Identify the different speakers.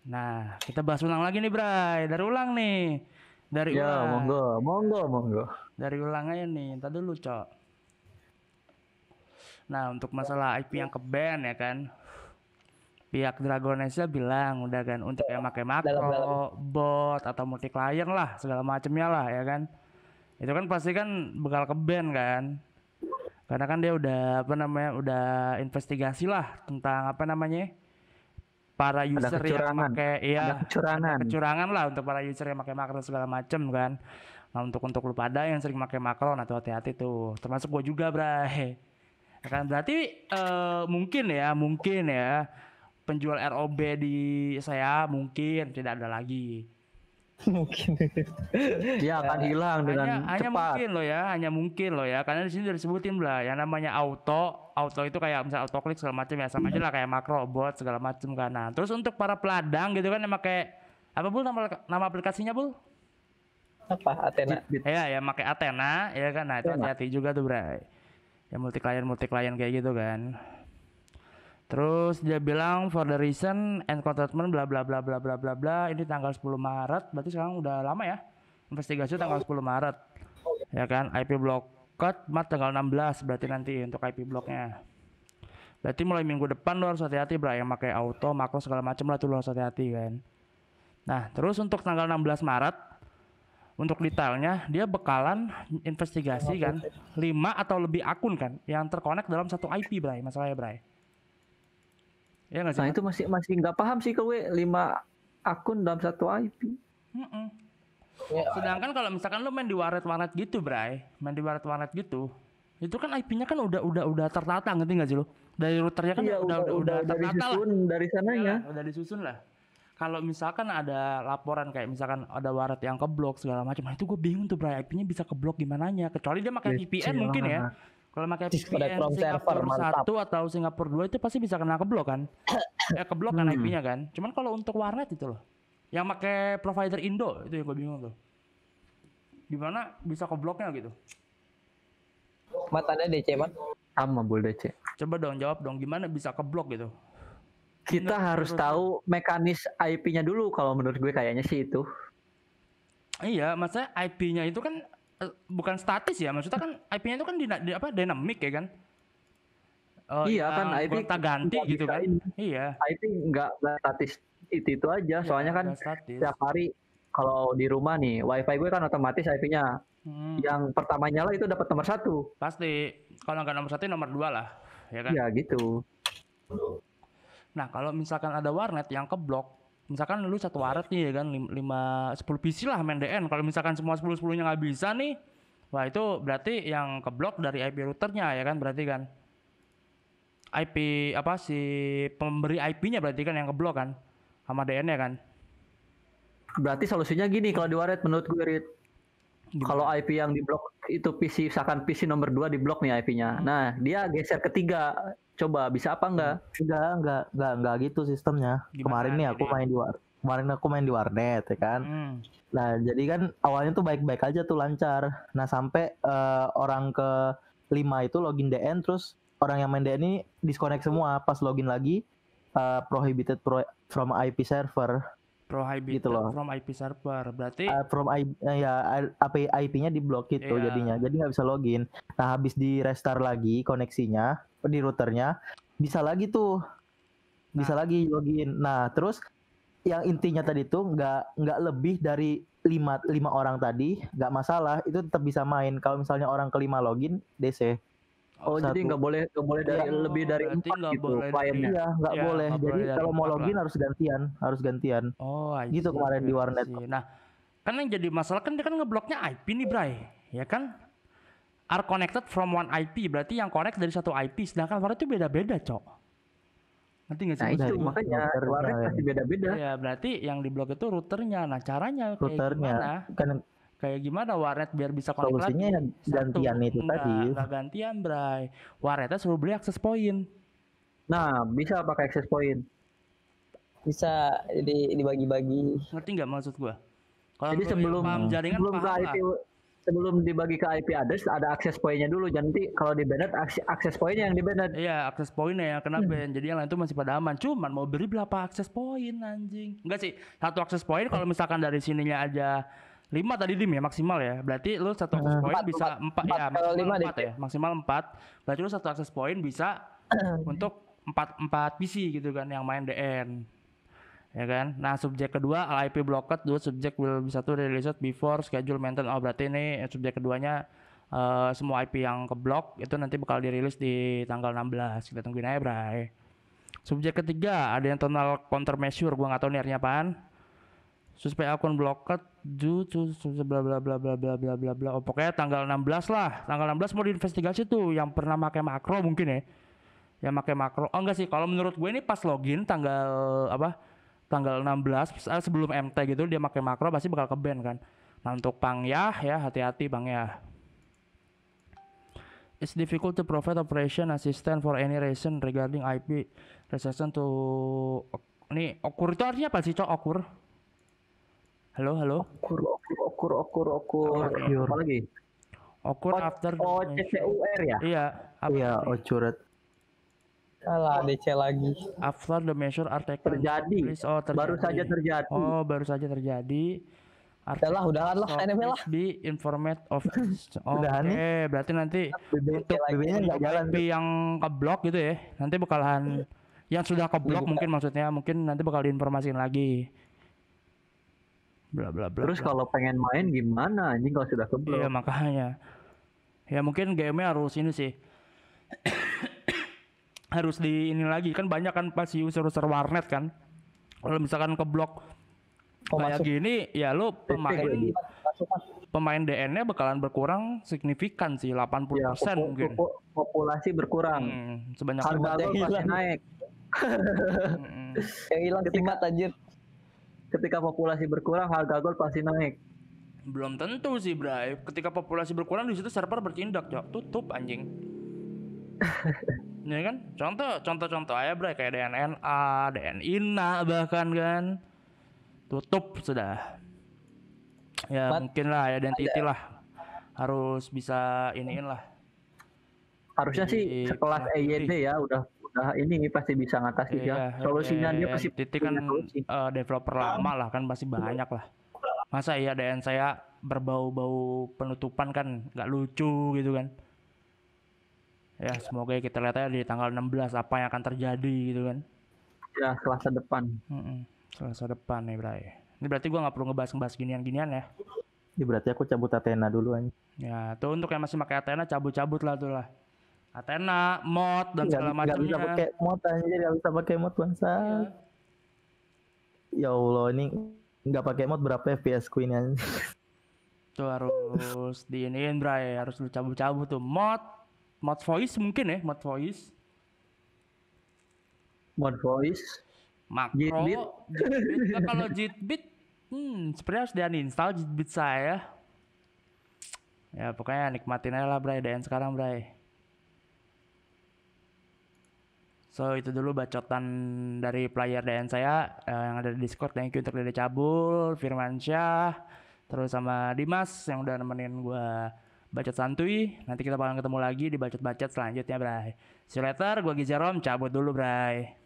Speaker 1: Nah, kita bahas ulang lagi nih, Bray. Dari ulang nih. Dari
Speaker 2: Ya,
Speaker 1: ulang.
Speaker 2: monggo.
Speaker 1: Dari ulang aja nih. Entar dulu, Cok. Nah, untuk masalah IP yang ke-ban ya kan. Pihak Dragonesia bilang udah kan untuk yang pakai makro, bot atau multi client lah, segala macamnya lah ya kan. Itu kan pasti kan bakal ke-ban kan. Karena kan dia udah apa namanya, udah investigasi lah tentang apa namanya, para user yang pakai
Speaker 2: Ada
Speaker 1: ada
Speaker 2: kecurangan.
Speaker 1: kecurangan lah untuk para user yang pakai makro segala macem kan. Nah untuk lu pada yang sering pakai makro, nah tuh hati-hati tuh, termasuk gue juga bray ya kan. Berarti mungkin ya penjual ROB di saya mungkin tidak ada lagi.
Speaker 3: Mungkin
Speaker 2: Dia akan hilang dengan
Speaker 1: hanya
Speaker 2: cepat.
Speaker 1: hanya mungkin loh ya, karena di sini udah disebutin lah yang namanya auto itu kayak misal auto klik segala macam ya, sama aja lah kayak makro bot segala macam kan. Nah terus untuk para peladang gitu kan yang pakai apa bu nama aplikasinya bu?
Speaker 3: apa Athena?
Speaker 1: Ya pakai Athena ya kan. Nah itu hati-hati juga tuh bray, ya multi client kayak gitu kan. Terus dia bilang for the reason and contentment bla bla bla bla bla bla bla. Ini tanggal 10 Maret, berarti sekarang udah lama ya. Investigasi tanggal 10 Maret. Ya kan, IP block cut tanggal 16 berarti nanti untuk IP blocknya. Berarti mulai minggu depan lo harus hati-hati bro, yang pakai auto, makro segala macam lah tuh lo harus hati-hati kan. Nah, terus untuk tanggal 16 Maret untuk detailnya dia bakalan investigasi kan 5 atau lebih akun kan yang terkonek dalam satu IP bray, masalahnya bray.
Speaker 2: Ya nggak sih? Nah itu masih nggak paham sih kowe 5 akun dalam satu IP.
Speaker 1: Sedangkan kalau misalkan lu main di warnet gitu, bray, itu kan IP-nya kan udah tertata, ngerti nggak sih lu? Dari routernya kan udah tertata lah.
Speaker 2: Dari sananya.
Speaker 1: Udah disusun lah. Kalau misalkan ada laporan kayak misalkan ada warnet yang keblok segala macam, nah itu gue bingung tuh, bray, IP-nya bisa keblok gimana nya? Kecuali dia pakai VPN mungkin ya. Kalau pakai VPN Singapura 1 atau Singapura 2 itu pasti bisa kena keblok kan? Keblok kan IP-nya kan. Cuman kalau untuk warnet itu loh, yang pakai provider Indo itu yang gue bingung tuh. Gimana bisa kebloknya gitu?
Speaker 3: Matanya DC man?
Speaker 2: Sama bul DC.
Speaker 1: Coba dong jawab dong, gimana bisa keblok gitu?
Speaker 2: Kita harus tahu mekanis IP-nya dulu kalau menurut gue kayaknya sih itu.
Speaker 1: Iya, maksudnya IP-nya itu kan bukan statis ya, maksudnya kan IP-nya itu kan dinamik ya kan?
Speaker 2: Iya kan IP
Speaker 1: ganti gitu kan? Iya.
Speaker 2: IP nggak statis itu aja, soalnya kan setiap hari kalau di rumah nih WiFi gue kan otomatis IP-nya yang pertama nyala itu dapat nomor 1.
Speaker 1: Pasti, kalau nggak nomor 1 nomor 2 lah, ya kan?
Speaker 2: Iya gitu.
Speaker 1: Nah kalau misalkan ada warnet yang keblok, misalkan lu satu warnet nih ya kan 10 PC lah main DN. Kalau misalkan semua 10-10-nya nggak bisa nih, wah itu berarti yang keblok dari IP routernya ya kan, berarti kan IP apa si pemberi IP-nya berarti kan yang keblok kan sama DN-nya kan.
Speaker 2: Berarti solusinya gini kalau di warnet menurut gue, Rit. Kalau IP yang diblok itu PC, misalkan PC nomor 2 diblok nih IP-nya. Nah, dia geser ke 3. Coba bisa apa enggak?
Speaker 4: Enggak gitu sistemnya. Kemarin nih aku main di warnet ya kan. Nah, jadi kan awalnya tuh baik-baik aja tuh lancar. Nah, sampai orang ke 5 itu login DN, terus orang yang main DN ini disconnect semua. Pas login lagi prohibited from IP server.
Speaker 1: Prohibited
Speaker 4: gitu loh.
Speaker 1: From IP server berarti
Speaker 4: IP-nya diblok gitu jadinya, jadi nggak bisa login. Nah habis di restart lagi koneksinya di routernya bisa lagi lagi login. Nah terus yang intinya tadi tuh nggak lebih dari 5 orang tadi nggak masalah, itu tetap bisa main. Kalau misalnya orang kelima login DC.
Speaker 2: Jadi nggak boleh dari lebih dari 4 gitu kliennya.
Speaker 4: Iya nggak boleh. Jadi kalau mau login harus gantian. Gitu kemarin di warnet.
Speaker 1: Nah kan yang jadi masalah kan dia kan ngebloknya IP nih bray, ya kan? Are connected from one IP, berarti yang connect dari satu IP, sedangkan warnet itu beda-beda cok. Nanti nggak sih?
Speaker 2: Nah itu makanya warnet pasti beda-beda.
Speaker 1: Ya berarti yang diblok itu routernya. Nah caranya kayak gimana warnet biar bisa connect lagi?
Speaker 4: Solusinya gantian itu tadi.
Speaker 1: Enggak gantian, bray. Warnetnya suruh beli access point.
Speaker 2: Nah, bisa pakai access point.
Speaker 3: Bisa dibagi-bagi.
Speaker 1: Ngerti nggak maksud gua?
Speaker 2: Jadi sebelum
Speaker 1: jaringan
Speaker 2: ke IP sebelum dibagi ke IP address ada akses poinnya dulu. Nanti kalau di banned akses poinnya yang di banned.
Speaker 1: Iya, akses poinnya yang kena ban. Jadi yang lain tuh masih pada aman. Cuman mau beri berapa akses poin anjing? Enggak sih, satu akses poin kalau misalkan dari sininya aja 5 tadi Dim ya maksimal ya. Berarti lu satu akses poin bisa 4 ya,
Speaker 3: Kalau
Speaker 1: maksimal
Speaker 3: 5
Speaker 1: 4 ya. Maksimal 4. Berarti lu satu akses poin bisa untuk 4 PC gitu kan yang main DN. Ya kan. Nah, subjek kedua IP blocked, dua subjek will be satu released before schedule maintenance. Oh, berarti ini subjek keduanya semua IP yang keblok itu nanti bakal dirilis di tanggal 16. Kita tungguin aja, Bray. Subjek ketiga ada internal countermeasure, gua nggak tahu nih artinya apaan. Suspek akun blocked due to bla bla bla bla bla bla bla bla. Oh, pokoknya tanggal 16 lah. Tanggal 16 mau diinvestigasi tuh yang pernah pakai makro mungkin ya. Yang pakai makro. Oh enggak sih, kalau menurut gue ini pas login tanggal tanggal 16 sebelum MT gitu dia pakai makro pasti bakal ke-ban kan. Nah, untuk Pangyah ya hati-hati Pangyah. It's difficult to provide operation assistance for any reason regarding IP reception to ini okur itu artinya apa sih, Cok? Okur. Halo.
Speaker 2: Okur. Apa lagi?
Speaker 1: Okur after
Speaker 2: OCCUR ya?
Speaker 1: Iya,
Speaker 4: Iya, ocuret.
Speaker 3: Alah, DC lagi.
Speaker 1: after the measure are taken.
Speaker 2: Terjadi.
Speaker 1: Oh, terjadi.
Speaker 2: Baru saja terjadi.
Speaker 1: Oh, baru saja terjadi.
Speaker 3: Udahan lah, anime lah.
Speaker 1: Be informed of.
Speaker 4: Udahan
Speaker 1: Oke, berarti nanti
Speaker 4: Untuk BB-nya nggak jalan.
Speaker 1: IP yang keblok gitu ya. Nanti bakalan yang sudah keblok mungkin maksudnya mungkin nanti bakal diinformasiin lagi. Bla bla bla.
Speaker 2: Terus kalau pengen main gimana anjing kalau sudah keblok?
Speaker 1: Iya, makanya. Ya mungkin game-nya harus ini sih. Harus di ini lagi kan banyak kan pasti user-user warnet kan. Kalau misalkan keblok kayak gini ya lo pemain DN-nya bakalan berkurang signifikan sih 80%
Speaker 2: Ya,
Speaker 1: mungkin.
Speaker 2: populasi berkurang.
Speaker 1: Sebanyak
Speaker 2: Harga
Speaker 3: yang
Speaker 2: gol pasti
Speaker 3: hilang.
Speaker 2: naik.
Speaker 3: Yang hilang simat anjir.
Speaker 2: Ketika populasi berkurang, harga gol pasti naik.
Speaker 1: belum tentu sih, Bray. Ketika populasi berkurang di situ server bertindak, Cok. Tutup anjing. Ya kan? Contoh aja, Bray, kayak DNNA, DNINA bahkan kan. Tutup sudah. Ya mungkin lah identity lah. Harus bisa iniin lah.
Speaker 2: Harusnya sih sekelas EYD ya udah ini pasti bisa ngatasi ya. Solusinya dia pasti
Speaker 1: titik kan developer lama lah kan pasti banyak lah. Masa iya DN saya berbau-bau penutupan kan nggak lucu gitu kan. Ya semoga kita lihat aja di tanggal 16 apa yang akan terjadi gitu kan.
Speaker 2: Ya Selasa depan.
Speaker 1: Selasa depan nih Bray. Ini berarti gua nggak perlu ngebahas ginian-ginian ya.
Speaker 4: Ini berarti aku cabut Athena dulu aja.
Speaker 1: Ya tuh untuk yang masih pakai Athena cabut-cabut lah tuh lah. Athena, mod dan segala macamnya.
Speaker 4: Gak bisa pakai mod aja, gak bisa pakai mod bangsa. Ya Allah, ini nggak pakai mod berapa FPS ku ini aja.
Speaker 1: Tuh harus diiniin Bray, harus lu cabut-cabut tuh mod voice mungkin ya, mod voice.
Speaker 2: Mod voice.
Speaker 1: Makro,
Speaker 2: Jitbit.
Speaker 1: Nah, kalau Jitbit, sebenarnya harus di-uninstall Jitbit saya. Ya pokoknya nikmatin aja lah Bray, DN sekarang Bray. So itu dulu bacotan dari player DN saya yang ada di Discord. Thank you untuk Dede Cabul, Firmansyah, terus sama Dimas yang udah nemenin gua bacot santuy. Nanti kita bakal ketemu lagi di bacot-bacot selanjutnya Bray. See you later, gua Gizerom cabut dulu Bray.